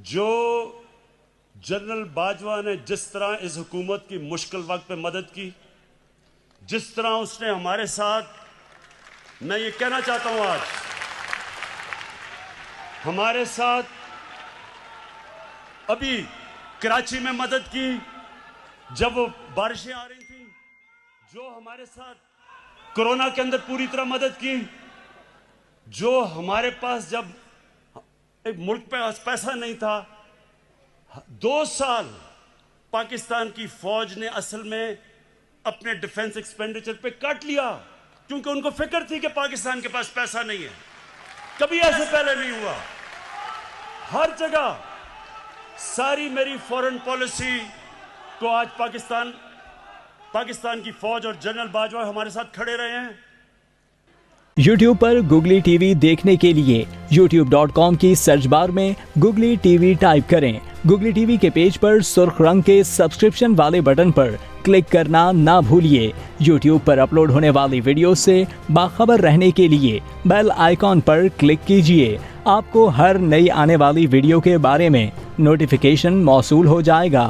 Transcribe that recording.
जो जनरल बाजवा ने जिस तरह इस हुकूमत की मुश्किल वक्त पे मदद की, जिस तरह उसने हमारे साथ, मैं ये कहना चाहता हूं, आज हमारे साथ अभी कराची में मदद की जब वो बारिशें आ रही थी, जो हमारे साथ कोरोना के अंदर पूरी तरह मदद की, जो हमारे पास जब एक मुल्क पे पैसा नहीं था, 2 साल पाकिस्तान की फौज ने असल में अपने डिफेंस एक्सपेंडिचर पे काट लिया, क्योंकि उनको फिक्र थी कि पाकिस्तान के पास पैसा नहीं है। कभी ऐसे पहले नहीं हुआ। हर जगह सारी मेरी फॉरेन पॉलिसी को आज पाकिस्तान की फौज और जनरल बाजवा हमारे साथ खड़े रहे हैं। YouTube पर गुगली टीवी देखने के लिए youtube.com की सर्च बार में गुगली टीवी टाइप करें। गुगली टीवी के पेज पर सुर्ख रंग के सब्सक्रिप्शन वाले बटन पर क्लिक करना ना भूलिए। YouTube पर अपलोड होने वाली वीडियो से बाखबर रहने के लिए बेल आइकॉन पर क्लिक कीजिए। आपको हर नई आने वाली वीडियो के बारे में नोटिफिकेशन मौसूल हो जाएगा।